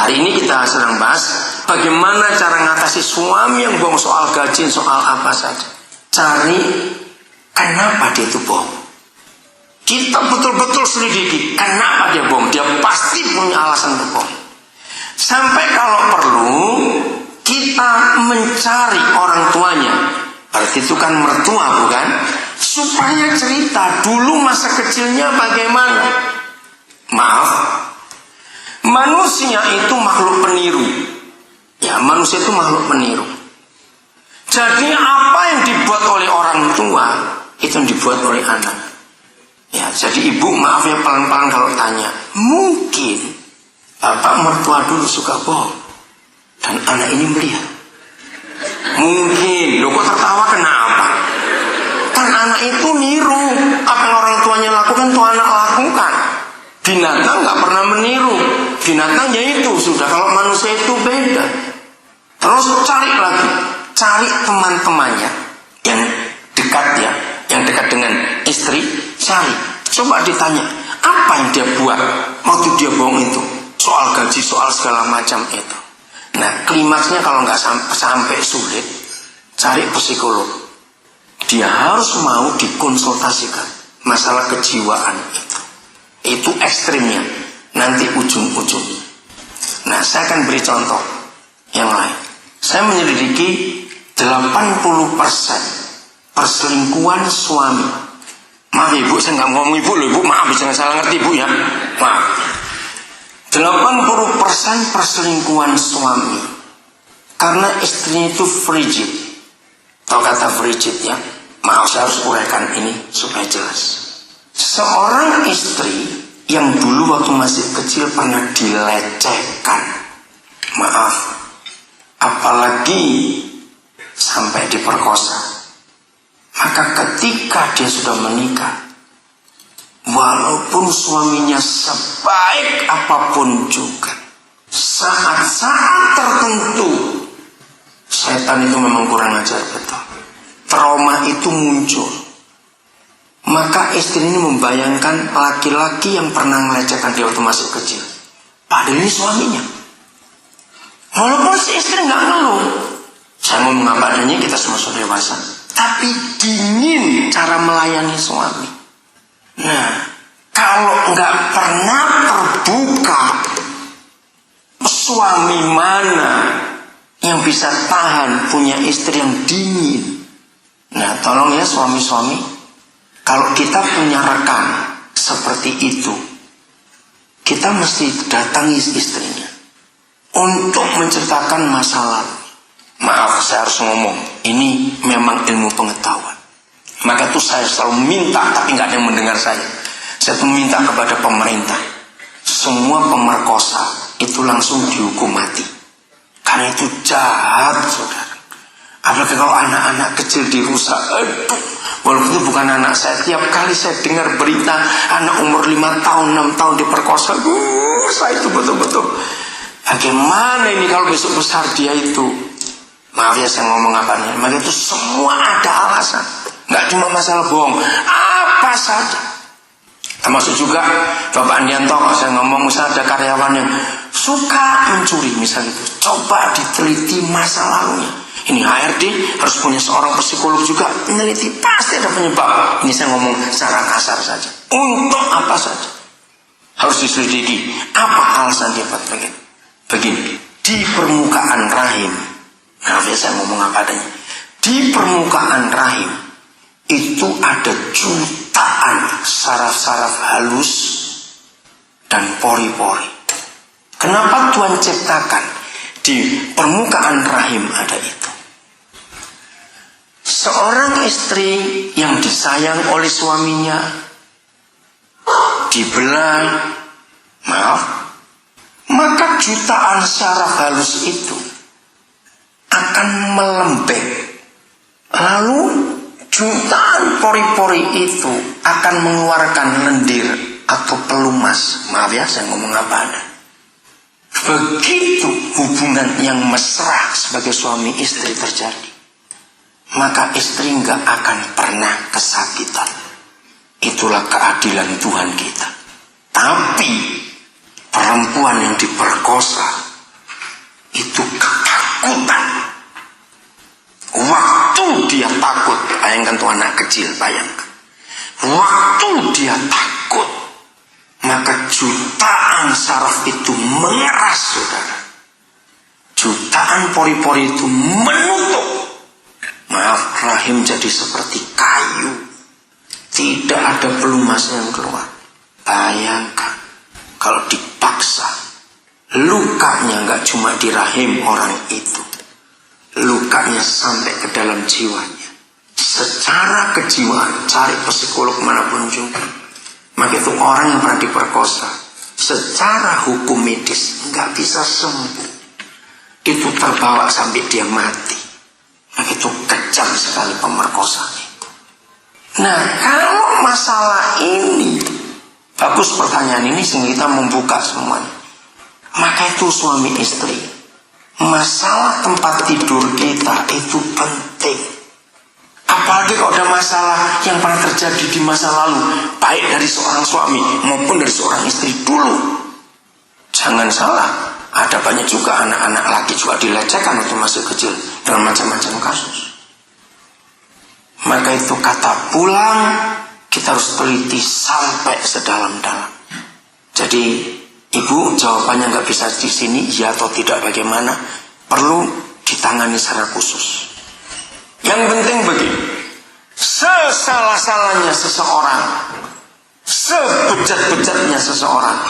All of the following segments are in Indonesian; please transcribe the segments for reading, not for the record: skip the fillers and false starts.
Hari ini kita sedang bahas bagaimana cara ngatasi suami yang bohong soal gaji, soal apa saja. Cari kenapa dia itu bohong. Kita betul-betul selidiki kenapa dia bohong. Dia pasti punya alasan untuk bohong. Sampai kalau perlu kita mencari orang tuanya. Berarti itu kan mertua bukan? Supaya cerita dulu masa kecilnya bagaimana. Maaf, manusia itu makhluk peniru. Ya, manusia itu makhluk peniru. Jadi apa yang dibuat oleh orang tua itu yang dibuat oleh anak. Ya, jadi ibu maaf ya pelan-pelan kalau tanya. Mungkin bapak mertua dulu suka bohong dan anak ini melihat. Mungkin, lo kok tertawa kenapa? Kan anak itu niru apa yang orang tuanya lakukan tuh anak lakukan. Binatang nggak pernah meniru. Binatangnya itu sudah, kalau manusia itu beda. Terus cari lagi, cari teman-temannya yang dekat ya, yang dekat dengan istri, cari. Coba ditanya, apa yang dia buat waktu dia bohong itu? Soal gaji, soal segala macam itu. Nah, klimaksnya kalau nggak sampai sulit, cari psikolog. Dia harus mau dikonsultasikan masalah kejiwaan itu. Itu ekstrimnya. Nanti ujung-ujungnya. Nah, saya akan beri contoh yang lain. Saya menyelidiki 80% perselingkuhan suami. Maaf ibu, saya nggak ngomong ibu loh, ibu maaf, jangan salah ngerti ibu ya. Maaf. 80% perselingkuhan suami karena istrinya itu frigid. Tahu kata frigid ya? Maaf, saya harus uraikan ini supaya jelas. Seorang istri yang dulu waktu masih kecil pernah dilecehkan, maaf, apalagi sampai diperkosa, maka ketika dia sudah menikah, walaupun suaminya sebaik apapun juga, saat-saat tertentu setan itu memang kurang ajar betul. Trauma itu muncul. Maka istri ini membayangkan laki-laki yang pernah melecehkan dia waktu masih kecil. Padahal ini suaminya. Walaupun si istri nggak ngeluh. Saya ngomong apa adanya, kita semua sudah dewasa. Tapi dingin cara melayani suami. Nah, kalau nggak pernah terbuka, suami mana yang bisa tahan punya istri yang dingin? Nah, tolong ya suami-suami, kalau kita punya rekan seperti itu, kita mesti datangi istrinya untuk menceritakan masalah. Maaf, saya harus ngomong, ini memang ilmu pengetahuan. Maka itu saya selalu minta, tapi nggak ada yang mendengar saya. Saya tuh minta kepada pemerintah, semua pemerkosa itu langsung dihukum mati. Karena itu jahat, saudara. Apalagi kalau anak-anak kecil dirusak, aduh, walaupun itu bukan anak saya, tiap kali saya dengar berita anak umur 5 tahun, 6 tahun diperkosa, saya itu betul-betul, bagaimana ini kalau besok besar dia itu, maaf ya saya ngomong apanya, maka itu semua ada alasan, nggak cuma masalah bohong, apa saja. Termasuk juga Bapak Andianto, saya ngomong misalnya ada karyawan yang suka mencuri misalnya itu, coba diteliti masa lalunya. Ini HRD harus punya seorang psikolog juga meneliti, pasti ada penyebab. Ini saya ngomong secara kasar saja. Untuk apa saja harus diselidiki. Apa alasan dia buat begini? Di permukaan rahim, maaf ya saya ngomong apa adanya, di permukaan rahim itu ada jutaan saraf-saraf halus dan pori-pori. Kenapa Tuhan ciptakan di permukaan rahim ada itu? Seorang istri yang disayang oleh suaminya dibelai, maaf, maka jutaan saraf halus itu akan melembek. Lalu jutaan pori-pori itu akan mengeluarkan lendir atau pelumas. Maaf ya saya ngomong apa ada. Begitu hubungan yang mesra sebagai suami istri terjadi, maka istri nggak akan pernah kesakitan. Itulah keadilan Tuhan kita. Tapi perempuan yang diperkosa Bayangkan tuh anak kecil, bayangkan. Waktu dia takut, maka jutaan saraf itu mengeras, saudara. Jutaan pori-pori itu menutup. Maaf, rahim jadi seperti kayu. Tidak ada pelumas yang keluar. Bayangkan, kalau dipaksa, lukanya nggak cuma di rahim orang itu. Lukanya sampai ke dalam jiwanya. Secara kejiwaan, cari psikolog manapun juga. Maka itu orang yang pernah diperkosa, secara hukum medis nggak bisa sembuh. Itu terbawa sampai dia mati. Maka itu kejam sekali pemerkosaan itu. Nah, kalau masalah ini, bagus pertanyaan ini sehingga kita membuka semuanya. Maka itu suami istri, masalah tempat tidur kita itu penting. Apalagi kalau ada masalah yang pernah terjadi di masa lalu, baik dari seorang suami maupun dari seorang istri dulu. Jangan salah, ada banyak juga anak-anak laki juga dilecehkan waktu masih kecil dengan macam-macam kasus. Maka itu kata pulang, kita harus teliti sampai sedalam-dalam. Jadi ibu jawabannya nggak bisa di sini, ya atau tidak bagaimana, perlu ditangani secara khusus. Yang penting begini, sesalah-salahnya seseorang, sebejat-bejatnya seseorang,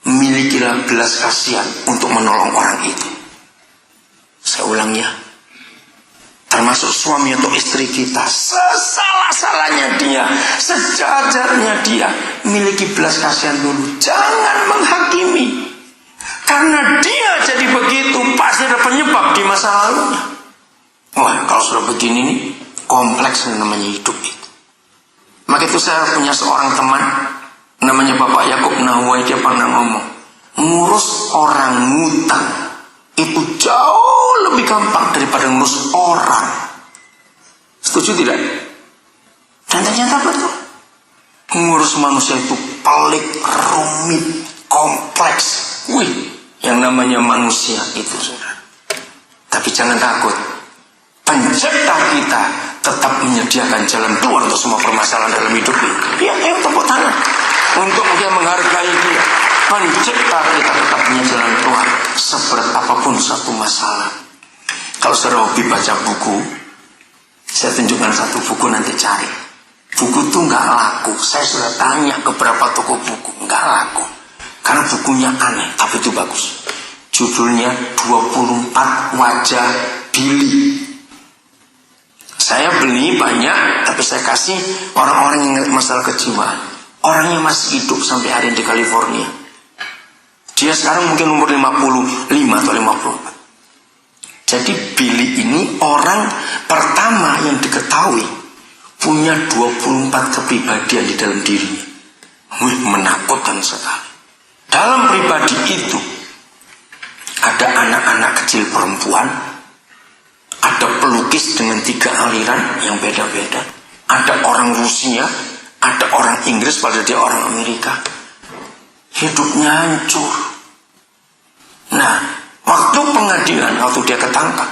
milikilah belas kasihan untuk menolong orang itu. Saya ulang ya, termasuk suami atau istri kita, sesalah-salahnya dia, sejajarnya dia, miliki belas kasihan dulu. Jangan menghakimi, karena dia jadi begitu pasti ada penyebab di masa lalunya. Wah, kalau sudah begini nih, kompleks namanya hidup itu. Maka itu saya punya seorang teman, namanya Bapak Yakub Nahwai, dia pernah ngomong, ngurus orang ngutang itu jauh lebih gampang daripada ngurus orang. Setuju tidak? Dan ternyata betul. Ngurus manusia itu pelik, rumit, kompleks. Wih, yang namanya manusia itu, saudara. Tapi jangan takut. Pencipta kita tetap menyediakan jalan keluar untuk semua permasalahan dalam hidup ini. Ya, ayo tepuk tangan untuk dia menghargai dia. Pencipta kita tetap punya jalan keluar seberat apapun satu masalah. Kalau saudara hobi baca buku, saya tunjukkan satu buku, nanti cari. Buku itu nggak laku. Saya sudah tanya ke beberapa toko buku, nggak laku. Karena bukunya aneh, tapi itu bagus. Judulnya 24 Wajah Billy. Saya beli banyak, tapi saya kasih orang-orang yang masalah kejiwaan. Orang yang masih hidup sampai hari ini di California. Dia sekarang mungkin umur 55 atau 54. Jadi Billy ini orang pertama yang diketahui punya 24 kepribadian di dalam dirinya. Wih, menakutkan sekali. Dalam pribadi itu ada anak-anak kecil perempuan, ada pelukis dengan 3 aliran yang beda-beda, ada orang Rusia, ada orang Inggris, padahal dia orang Amerika. Hidupnya hancur. Nah, waktu pengadilan, waktu dia ketangkap,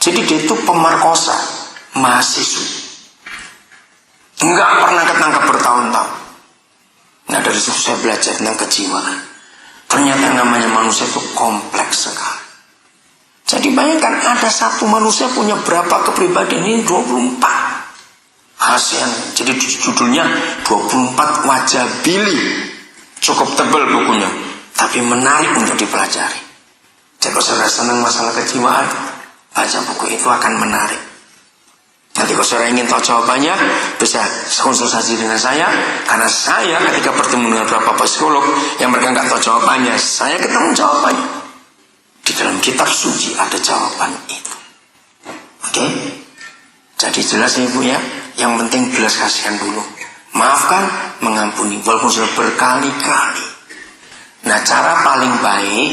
jadi dia itu pemerkosa mahasiswa, nggak pernah ketangkap bertahun-tahun. Nah, dari situ saya belajar tentang kejiwaan. Ternyata namanya manusia itu kompleks sekali. Jadi bayangkan ada satu manusia punya berapa kepribadian, ini 24. ASEAN. Jadi judulnya 24 Wajah Billy. Cukup tebal bukunya, tapi menarik untuk dipelajari. Jadi kalau saudara senang masalah kejiwaan, baca buku itu akan menarik. Nanti kalau saudara ingin tahu jawabannya, bisa konsultasi dengan saya. Karena saya ketika bertemu dengan beberapa psikolog yang mereka nggak tahu jawabannya, saya ketemu jawabannya. Di dalam kitab suci ada jawaban itu. Oke? Jadi jelas ya ibu ya. Yang penting belas kasihan dulu. Maafkan, mengampuni, walaupun sudah berkali-kali. Nah, cara paling baik,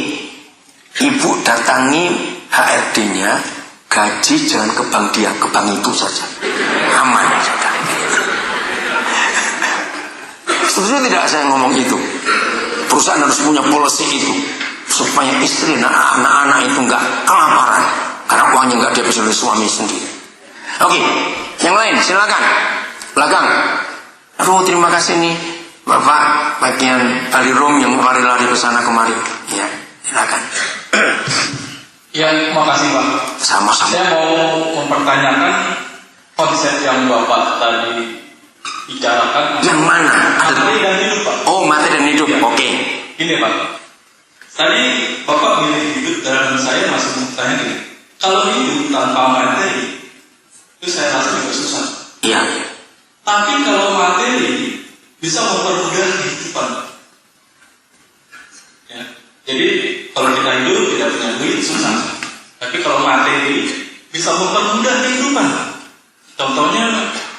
ibu datangi HRD-nya, gaji jangan ke bank dia, ke bank itu saja. Aman saja. Setuju tidak saya ngomong itu? Perusahaan harus punya policy itu, supaya istri dan anak-anak itu enggak kelaparan, karena uangnya enggak dihabis oleh suami sendiri. Oke, Yang lain silakan. Belakang. Aduh, terima kasih nih Bapak bagian balirom yang lari-lari ke sana kemari. Ya, silakan. Ya, makasih Pak. Sama-sama. Saya mau mempertanyakan konsep yang Bapak tadi bicarakan. Yang mana? Materi dan hidup, Pak. Oh, materi dan hidup. Oke. Gini Pak. Tadi Bapak milih hidup dan saya masih bertanya gini. Kalau hidup tanpa materi, itu saya rasa juga susah. Iya. Tapi kalau materi bisa mempermudah kehidupan. Ya. Jadi kalau kita hidup tidak punya duit susah. Tapi kalau materi bisa mempermudah kehidupan. Contohnya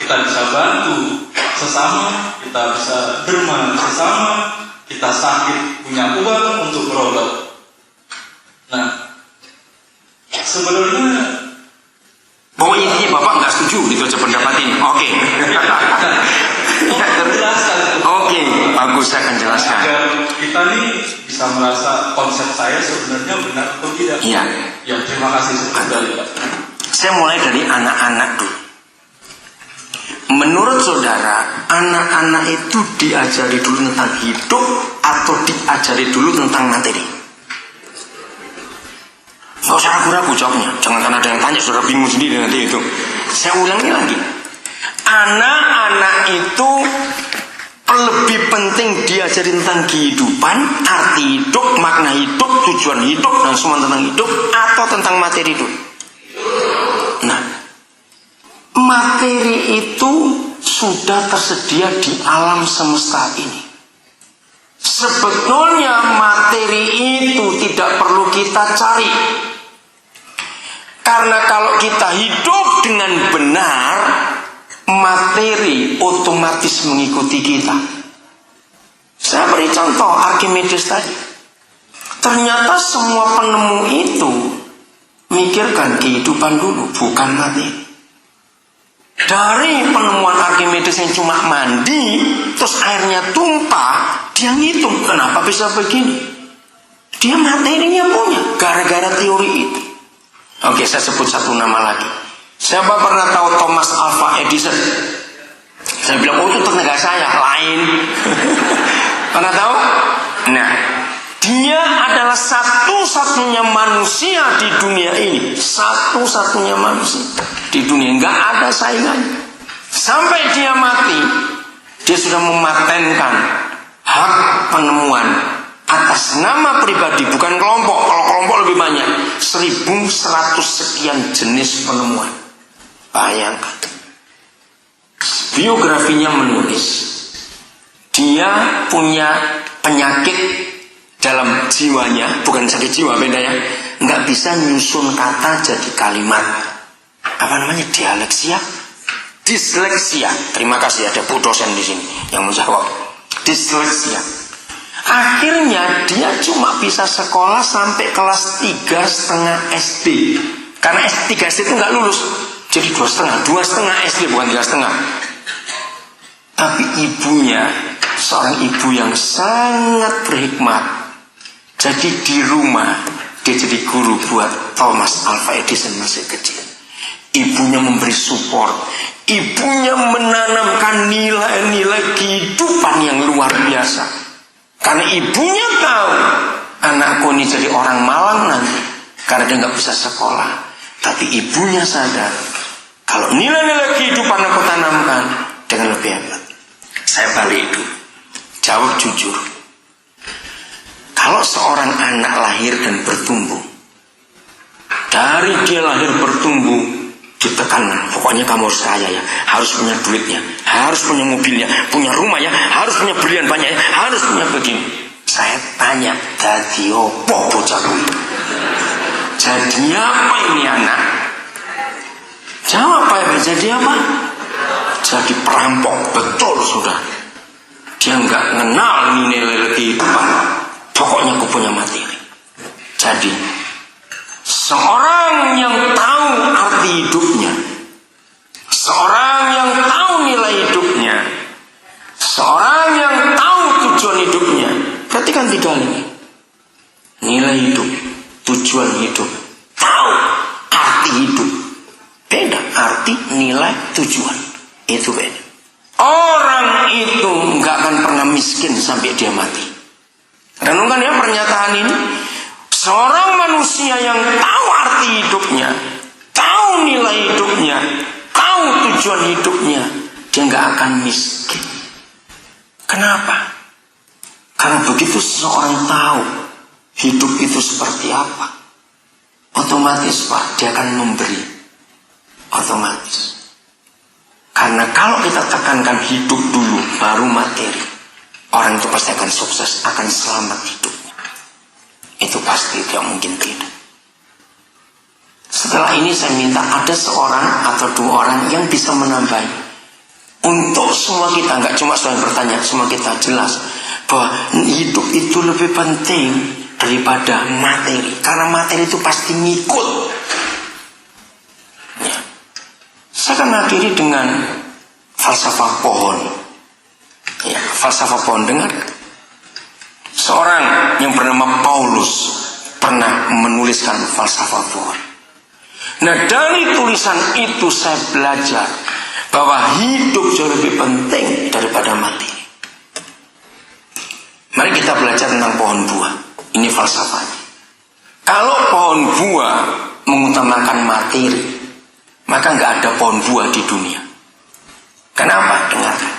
kita bisa bantu sesama, kita bisa derma sesama, kita sakit punya uang untuk berobat. Nah, sebenarnya pokoknya intinya Bapak nggak setuju gitu aja pendapat ini. Oke. Oke, bagus, saya akan jelaskan. Agar kita nih bisa merasa konsep saya sebenarnya benar atau tidak. Iya. Ya, terima kasih sekali Pak. Saya mulai dari anak-anak dulu. Menurut saudara, anak-anak itu diajari dulu tentang hidup atau diajari dulu tentang materi? Gak usah ragu-ragu jawabnya. Jangan karena ada yang tanya saudara bingung sendiri nanti itu. Saya ulangi lagi. Anak-anak itu lebih penting diajari tentang kehidupan, arti hidup, makna hidup, tujuan hidup, dan semua tentang hidup, atau tentang materi itu. Nah, materi itu sudah tersedia di alam semesta ini. Sebetulnya materi itu tidak perlu kita cari. Karena kalau kita hidup dengan benar, materi otomatis mengikuti kita. Saya beri contoh Archimedes tadi. Ternyata semua penemu itu mikirkan kehidupan dulu, bukan materi. Dari penemuan Archimedes yang cuma mandi, terus airnya tumpah, dia ngitung kenapa bisa begini. Dia materinya punya, gara-gara teori itu. Oke, saya sebut satu nama lagi. Siapa pernah tahu Thomas Alva Edison? Saya bilang, oh itu tetangga saya, lain. Pernah tahu? Nah, dia adalah satu-satunya manusia di dunia ini. Satu-satunya manusia di dunia. Nggak ada saingannya. Sampai dia mati, dia sudah mematenkan hak penemuan atas nama pribadi, bukan kelompok. Kalau kelompok lebih banyak, 1.100 sekian jenis penemuan. Bayangkan. Biografinya menulis, dia punya penyakit dalam jiwanya, bukan sakit jiwa beda ya, nggak bisa nyusun kata jadi kalimat. Apa namanya? Dialeksia, disleksia. Terima kasih ada Bu dosen di sini yang menjawab. Disleksia. Akhirnya dia cuma bisa sekolah sampai kelas 3,5 SD. Karena S3 SD itu nggak lulus, jadi 2,5 SD bukan 3,5. Tapi ibunya seorang ibu yang sangat berhikmat. Jadi di rumah dia jadi guru buat Thomas Alva Edison masih kecil. Ibunya memberi support. Ibunya menanamkan nilai-nilai kehidupan yang luar biasa. Karena ibunya tahu anakku ini jadi orang malang nanti karena dia nggak bisa sekolah. Tapi ibunya sadar kalau nilai-nilai kehidupan aku tanamkan dengan lebih hebat. Saya balik itu. Jawab jujur. Kalau seorang anak lahir dan bertumbuh, dari dia lahir bertumbuh ditekan, pokoknya kamu harus kaya ya, harus punya duitnya, harus punya mobilnya, punya rumah ya, harus punya berlian banyak ya, harus punya begini. Saya tanya, jadi apa bocahku? Jadi apa ini anak? Jawab Pak, jadi apa? Jadi perampok, betul sudah. Dia nggak kenal nilai kehidupan. Pokoknya aku punya materi. Jadi seorang yang tahu arti hidupnya, seorang yang tahu nilai hidupnya, seorang yang tahu tujuan hidupnya, perhatikan 3 ini. Nilai hidup, tujuan hidup, tahu arti hidup. Beda. arti, nilai, tujuan. Itu beda. Orang itu nggak akan pernah miskin sampai dia mati. Renungkan ya pernyataan ini. Seorang manusia yang tahu arti hidupnya, tahu nilai hidupnya, tahu tujuan hidupnya, dia nggak akan miskin. Kenapa? Karena begitu seseorang tahu hidup itu seperti apa, otomatis Pak, dia akan memberi. Otomatis. Karena kalau kita tekankan hidup dulu, baru materi, orang itu pasti akan sukses, akan selamat hidupnya. Itu pasti, tidak mungkin tidak. Setelah ini saya minta ada seorang atau dua orang yang bisa menambahi. Untuk semua kita, nggak cuma soal bertanya, semua kita jelas bahwa hidup itu lebih penting daripada materi. Karena materi itu pasti ngikut. Ya. Saya akan akhiri dengan falsafah pohon. Ya, falsafah pohon, dengar. Seorang yang bernama Paulus pernah menuliskan falsafah pohon. Nah, dari tulisan itu saya belajar bahwa hidup jauh lebih penting daripada materi. Mari kita belajar tentang pohon buah. Ini falsafahnya. Kalau pohon buah mengutamakan materi, maka nggak ada pohon buah di dunia. Kenapa? Dengarkan.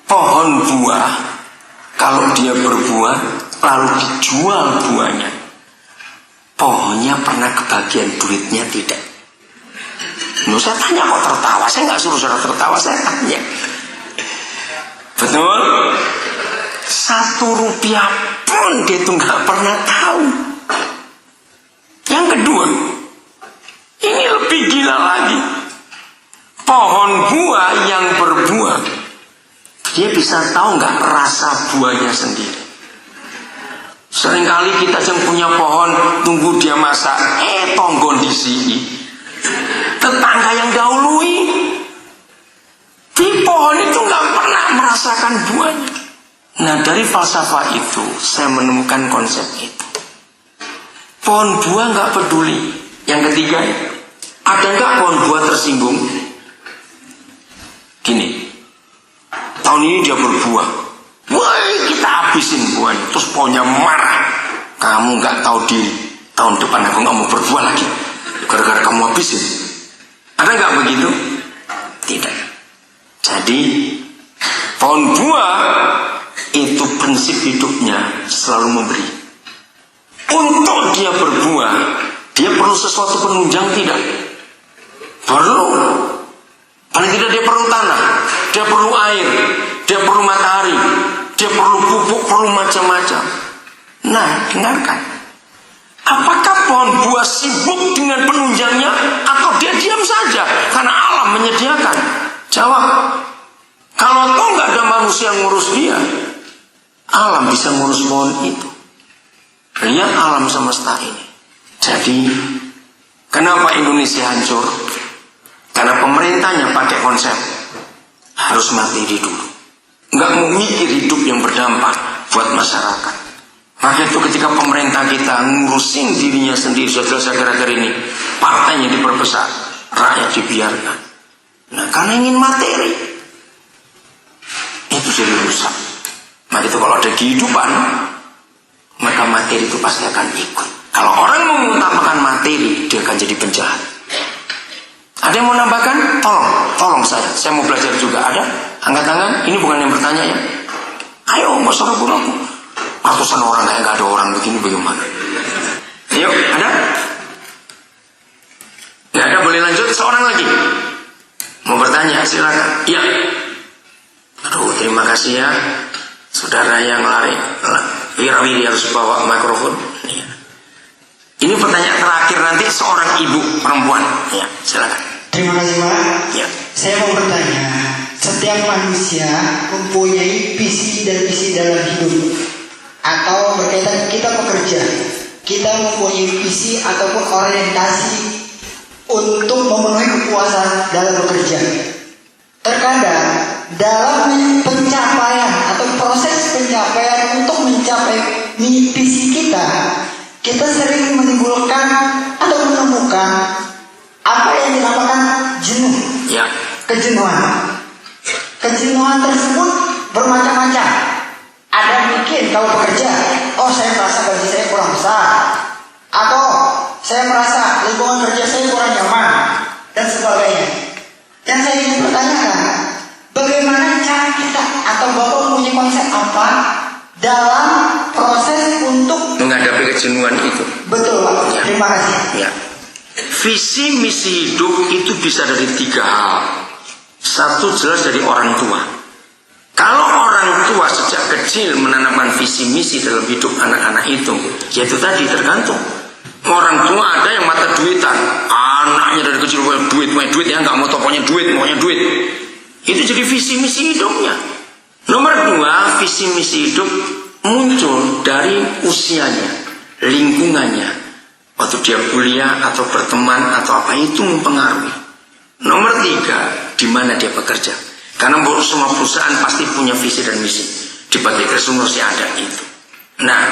Pohon buah, kalau dia berbuah, lalu dijual buahnya, pohonnya pernah kebagian duitnya tidak? Loh, saya tanya kok tertawa? Saya nggak suruh saudara tertawa, saya tanya. Betul? 1 rupiah pun dia tuh nggak pernah tahu. Yang kedua, ini lebih gila lagi. Pohon buah yang berbuah, dia bisa tahu nggak rasa buahnya sendiri. Seringkali kita yang punya pohon tunggu dia masak, tonggon di sini. Tetangga yang dahului, di pohon itu nggak pernah merasakan buahnya. Nah, dari falsafah itu saya menemukan konsep itu. Pohon buah nggak peduli. Yang ketiga, ada nggak pohon buah tersinggung? Gini, tahun ini dia berbuah, wah kita habisin buahnya, terus pohonnya marah. Kamu nggak tahu diri, tahun depan aku nggak mau berbuah lagi, gara-gara kamu habisin. Ada nggak begitu? Tidak. Jadi pohon buah itu prinsip hidupnya selalu memberi. Untuk dia berbuah, dia perlu sesuatu penunjang tidak? Perlu. Paling tidak dia perlu tanah, dia perlu air, dia perlu matahari, dia perlu pupuk, perlu macam-macam. Nah, dengarkan. Apakah pohon buah sibuk dengan penunjangnya atau dia diam saja karena alam menyediakan? Jawab. Kalau toh nggak ada manusia yang ngurus dia, alam bisa ngurus pohon itu. Lihat alam semesta ini. Jadi, kenapa Indonesia hancur? Karena pemerintahnya pakai konsep harus materi dulu, nggak mau mikir hidup yang berdampak buat masyarakat. Maka itu ketika pemerintah kita ngurusin dirinya sendiri, sudah akhir-akhir ini partainya diperbesar, rakyat dibiarkan. Nah, karena ingin materi, itu jadi rusak. Maka itu kalau ada kehidupan, maka materi itu pasti akan ikut. Kalau orang mengutamakan materi, dia akan jadi penjahat. Ada yang mau nambahkan? Tolong saya mau belajar juga. Ada? Angkat tangan. Ini bukan yang bertanya ya. Ayo, nggak usah ragu-ragu. Ratusan orang kayak nggak ada orang begini bagaimana? Ayo, ada? Nggak ada, boleh lanjut. Seorang lagi mau bertanya, silakan. Iya. Aduh, terima kasih ya, saudara yang lari. Wirawi harus bawa mikrofon. Ya. Ini pertanyaan terakhir nanti seorang ibu perempuan. Ya, silakan. Terima kasih Pak. Ya. Saya mau bertanya, setiap manusia mempunyai visi dan misi dalam hidup, atau berkaitan kita bekerja, kita mempunyai visi ataupun orientasi untuk memenuhi kepuasan dalam bekerja. Terkadang dalam pencapaian atau proses pencapaian untuk mencapai visi kita sering menimbulkan atau menemukan apa yang dinamakan jenuh. Ya. Kejenuhan. Kejenuhan tersebut bermacam-macam. Ada mungkin kalau bekerja, oh saya merasa gaji saya kurang besar, atau saya merasa lingkungan kerja saya kurang nyaman, dan sebagainya. Yang saya ingin bertanyakan, bagaimana cara kita atau Bapak punya konsep apa dalam proses untuk menghadapi kejenuhan itu? Betul Pak, Ya. terima kasih. Ya. Visi misi hidup itu bisa dari 3 hal. Satu jelas dari orang tua. Kalau orang tua sejak kecil menanamkan visi misi dalam hidup anak-anak itu, yaitu tadi tergantung. Orang tua ada yang mata duitan, anaknya dari kecil duit ya, nggak mau tokonya duit, maunya duit. Itu jadi visi misi hidupnya. Nomor 2, visi misi hidup muncul dari usianya, lingkungannya. Waktu dia kuliah atau berteman atau apa itu mempengaruhi. Nomor 3, di mana dia bekerja. Karena semua perusahaan pasti punya visi dan misi. Di Batik Resum masih ada itu. Nah,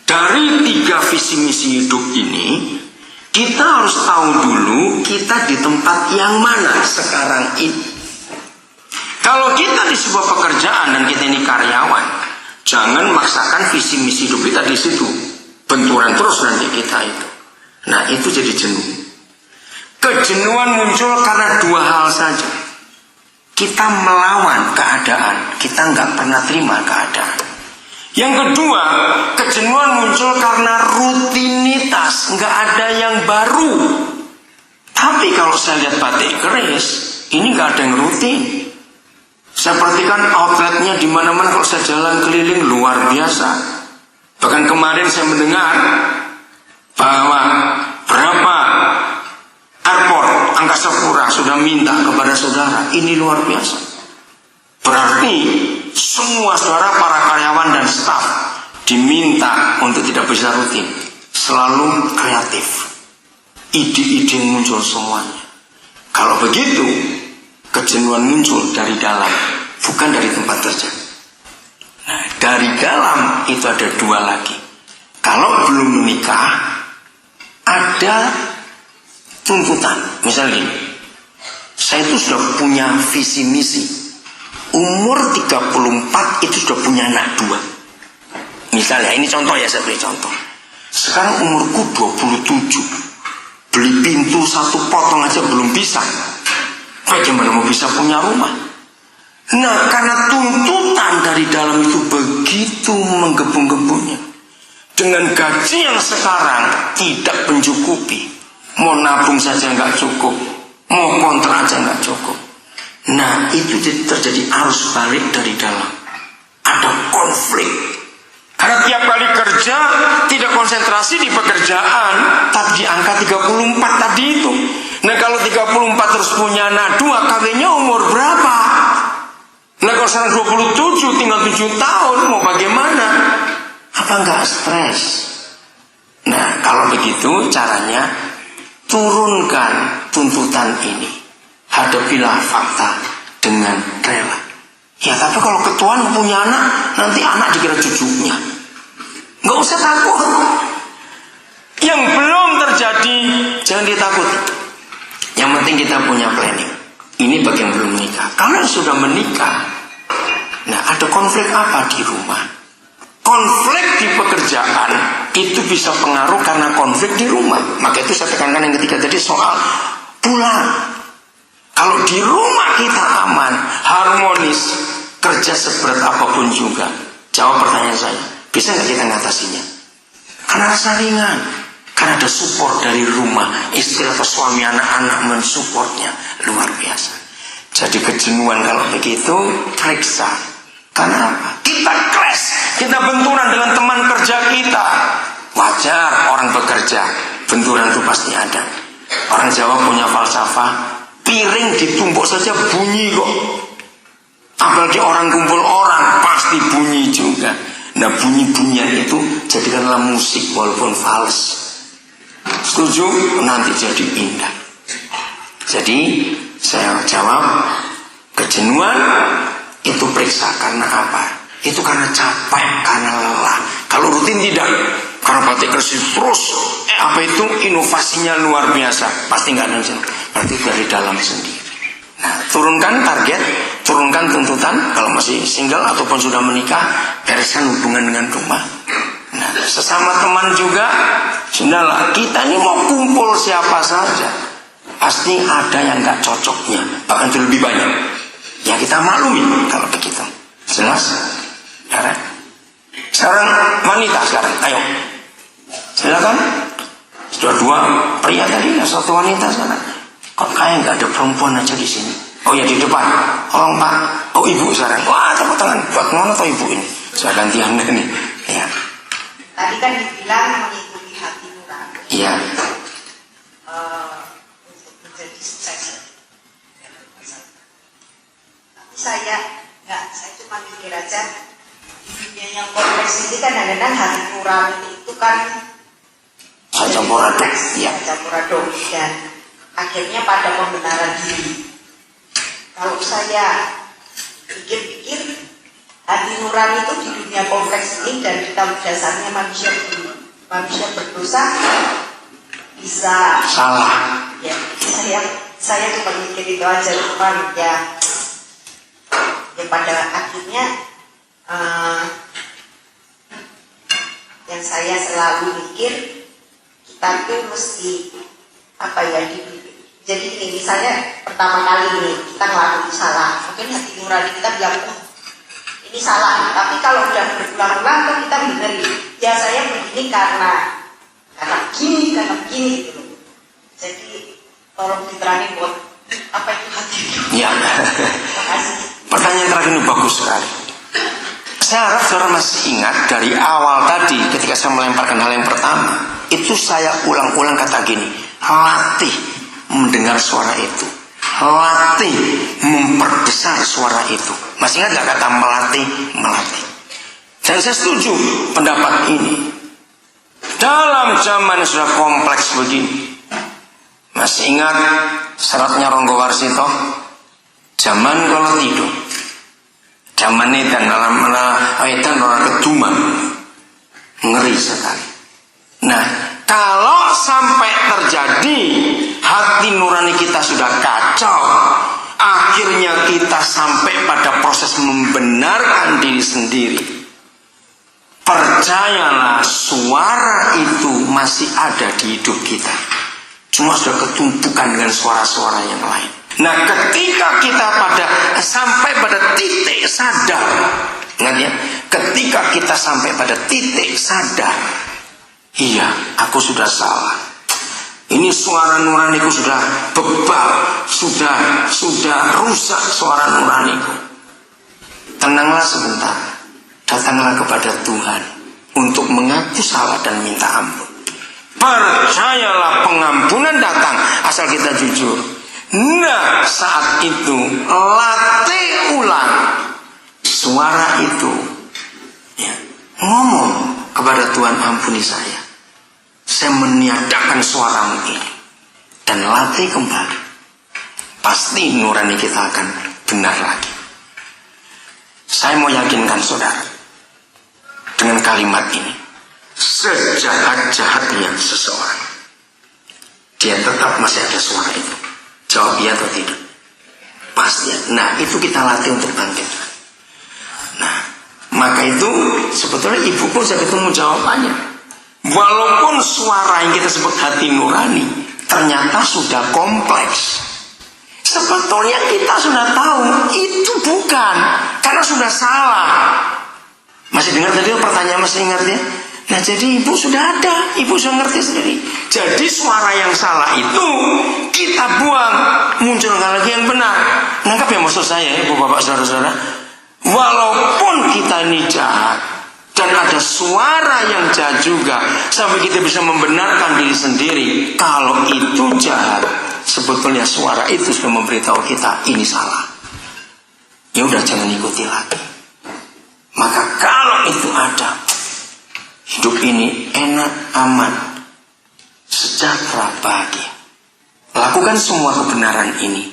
dari 3 visi misi hidup ini, kita harus tahu dulu kita di tempat yang mana sekarang ini. Kalau kita di sebuah pekerjaan dan kita ini karyawan, jangan maksakan visi misi hidup kita di situ. Benturan terus nanti kita itu. Nah, itu jadi jenuh. Kejenuhan muncul karena 2 hal saja. Kita melawan keadaan, kita nggak pernah terima keadaan. Yang kedua, kejenuhan muncul karena rutinitas, nggak ada yang baru. Tapi kalau saya lihat batik keris, ini nggak ada yang rutin. Saya perhatikan outletnya di mana-mana, kalau saya jalan keliling luar biasa. Bahkan kemarin saya mendengar bahwa berapa airport Angkasa Pura sudah minta kepada saudara, ini luar biasa. Berarti semua saudara para karyawan dan staf diminta untuk tidak bisa rutin, selalu kreatif. Ide-ide muncul semuanya. Kalau begitu, kejenuhan muncul dari dalam, bukan dari tempat kerja. Nah, dari dalam itu ada 2 lagi. Kalau belum menikah, ada tuntutan. Misalnya, saya itu sudah punya visi misi. Umur 34 itu sudah punya anak 2. Misalnya, ini contoh ya, saya beri contoh. Sekarang umurku 27. Beli pintu 1 potong aja belum bisa. Bagaimana mau bisa punya rumah? Nah, karena tuntutan dari dalam itu begitu menggebu-gebunya. Dengan gaji yang sekarang tidak mencukupi. Mau nabung saja nggak cukup. Mau kontrak aja nggak cukup. Nah, itu terjadi arus balik dari dalam. Ada konflik. Karena tiap kali kerja tidak konsentrasi di pekerjaan, tapi di angka 34 tadi itu. Nah, kalau 34 terus punya anak 2, kawinnya umur berapa? Nah, kalau sekarang 27, tinggal 7 tahun, mau bagaimana? Apa enggak stres? Nah, kalau begitu caranya, turunkan tuntutan ini. Hadapilah fakta dengan rela. Ya, tapi kalau ketuaan punya anak, nanti anak dikira cucunya. Nggak usah takut. Yang belum terjadi, jangan ditakuti. Yang penting kita punya planning. Ini bagi yang belum menikah. Kalau sudah menikah, nah ada konflik apa di rumah? Konflik di pekerjaan itu bisa pengaruh karena konflik di rumah. Maka itu saya tekankan yang ketiga tadi soal pulang. Kalau di rumah kita aman, harmonis, kerja seberat apapun juga. Jawab pertanyaan saya, bisa nggak kita ngatasinya? Karena rasa ringan. Karena ada support dari rumah, istri atau suami, anak-anak mensupportnya luar biasa. Jadi kejenuhan kalau begitu, periksa. Karena apa? Kita clash, kita benturan dengan teman kerja kita. Wajar orang bekerja, benturan itu pasti ada. Orang Jawa punya falsafah, piring ditumpuk saja bunyi kok. Apalagi orang kumpul orang, pasti bunyi juga. Nah, bunyi-bunyian itu jadikanlah musik walaupun fals. Setuju? Nanti jadi indah. Jadi saya jawab, kejenuhan itu periksa karena apa? Itu karena capek, karena lelah. Kalau rutin tidak, karena batik kerja terus apa itu inovasinya luar biasa, pasti nggak ada. Berarti dari dalam sendiri. Nah, turunkan target, turunkan tuntutan. Kalau masih single ataupun sudah menikah, bereskan hubungan dengan rumah. Nah, sesama teman juga, sudahlah, kita ini mau kumpul siapa saja, pasti ada yang nggak cocoknya, bahkan itu lebih banyak. Ya kita maklumi kalau begitu. Jelas? Ya, kan? Sekarang wanita sekarang, ayo, silakan. Sudah 2 pria tadi, satu wanita sekarang. Kok kayak nggak ada perempuan aja di sini? Oh ya, di depan. Tolong Pak. Oh ibu sekarang. Wah, tepuk tangan. Buat mana tuh ibu ini? Saya gantian nih. Ya. Tadi kan dibilang mengikuti hati nurani. Iya. Untuk menjadi sukses. Tapi saya cuma mikir aja, di dunia yang kompleks ini kan kadang-kadang hati nurani itu kan Campur aduk. Iya. campur aduk dan akhirnya pada pembenaran diri. Kalau saya pikir-pikir, hati nurani itu di dunia kompleks ini dan kita dasarnya manusia berdosa bisa Salah. ya. Saya cuma mikir itu aja, cuman ya pada akhirnya yang saya selalu mikir, kita tuh mesti jadi ini misalnya pertama kali ini kita ngelakuin salah, mungkin hati nurani kita bilang ini salah, tapi kalau udah berulang-ulang kan kita benerin, ya saya begini karena gini gitu. Jadi tolong diterangin buat apa itu hati nurani. Ya. Terima kasih. Pertanyaan terakhir ini bagus sekali. Saya harap saudara masih ingat dari awal tadi ketika saya melemparkan hal yang pertama, itu saya ulang-ulang kata gini, latih mendengar suara itu, latih memperbesar suara itu. Masih ingat gak kata melatih? Dan saya setuju pendapat ini. Dalam zaman yang sudah kompleks begini, masih ingat seratnya Ronggo Warsito? Zaman kalau tidur, zaman edan orang keduman, ngeri sekali. Nah, kalau sampai terjadi hati nurani kita sudah kacau, akhirnya kita sampai pada proses membenarkan diri sendiri, percayalah suara itu masih ada di hidup kita, cuma sudah ketumpukan dengan suara-suara yang lain. Nah, ketika kita sampai pada titik sadar, ingat ya, ketika kita sampai pada titik sadar, iya, aku sudah salah. Ini suara nuraniku sudah bebal, sudah rusak suara nuraniku. Tenanglah sebentar, datanglah kepada Tuhan untuk mengaku salah dan minta ampun. Percayalah pengampunan datang asal kita jujur. Nah, saat itu latih ulang suara itu, ya, ngomong kepada Tuhan, ampuni saya meniadakan suaramu ini, dan latih kembali, pasti nurani kita akan benar lagi. Saya mau yakinkan saudara dengan kalimat ini, sejahat-jahatnya seseorang, dia tetap masih ada suara itu. Jawab iya atau tidak? Pasti. Nah, itu kita latih untuk bangkit. Nah, maka itu sebetulnya ibu pun saya ketemu jawabannya. Walaupun suara yang kita sebut hati nurani ternyata sudah kompleks, sebetulnya kita sudah tahu itu bukan, karena sudah salah. Masih dengar tadi pertanyaan, masih ingat ya? Nah, jadi ibu sudah ada, ibu sudah ngerti sendiri. Jadi suara yang salah itu kita buang, munculkan lagi yang benar. Nangkap ya maksud saya ya, ibu bapak saudara-saudara. Walaupun kita ini jahat dan ada suara yang jahat juga, sampai kita bisa membenarkan diri sendiri kalau itu jahat, sebetulnya suara itu sudah memberitahu kita ini salah. Ya udah, jangan ikuti lagi. Maka kalau itu ada, hidup ini enak, aman, sejahtera, bahagia. Lakukan semua kebenaran ini,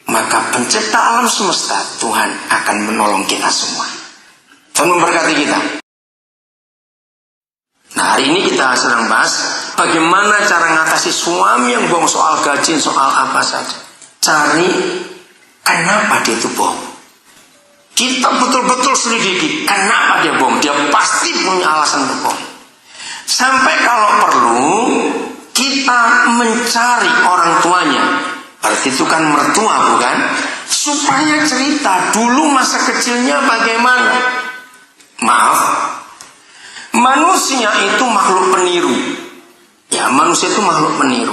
maka pencipta alam semesta Tuhan akan menolong kita semua. Tuhan memberkati kita. Nah, hari ini kita sedang bahas bagaimana cara ngatasi suami yang bohong soal gaji, soal apa saja. Cari kenapa dia itu bohong. Kita betul-betul selidiki kenapa dia bohong. Dia pasti punya alasan untuk bohong. Sampai kalau perlu kita mencari orang tuanya, berarti itu kan mertua bukan, supaya cerita dulu masa kecilnya bagaimana. Maaf, manusia itu makhluk peniru. Ya, manusia itu makhluk peniru.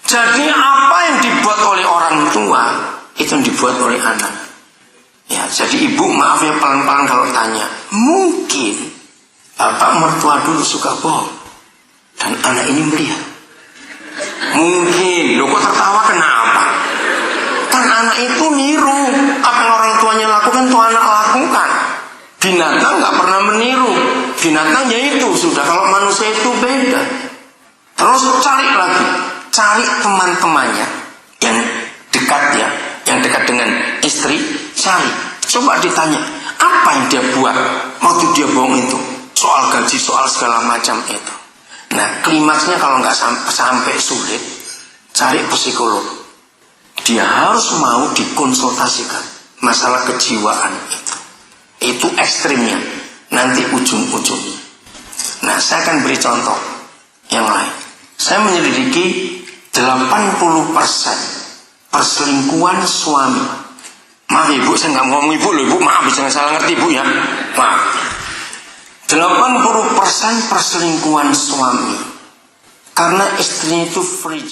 Jadi apa yang dibuat oleh orang tua itu yang dibuat oleh anak. Ya, jadi ibu maaf ya pelan-pelan kalau tanya. Mungkin bapak mertua dulu suka bohong dan anak ini melihat. Mungkin, loh kok tertawa kenapa? Kan anak itu niru apa yang orang tuanya lakukan, tuh anak lakukan. Binatang nggak pernah meniru. Binatang ya itu sudah. Kalau manusia itu beda. Terus cari lagi, cari teman-temannya yang dekat ya, yang dekat dengan istri. Cari, coba ditanya apa yang dia buat waktu dia bohong itu, soal gaji, soal segala macam itu. Nah, klimaksnya kalau nggak sampai sulit, cari psikolog. Dia harus mau dikonsultasikan masalah kejiwaan itu. Itu ekstrimnya, nanti ujung-ujungnya. Nah, saya akan beri contoh yang lain. Saya menyelidiki 80% perselingkuhan suami. Maaf ibu, saya nggak ngomong ibu loh, ibu maaf jangan salah ngerti ibu ya. Maaf. 80% perselingkuhan suami karena istrinya itu frigid.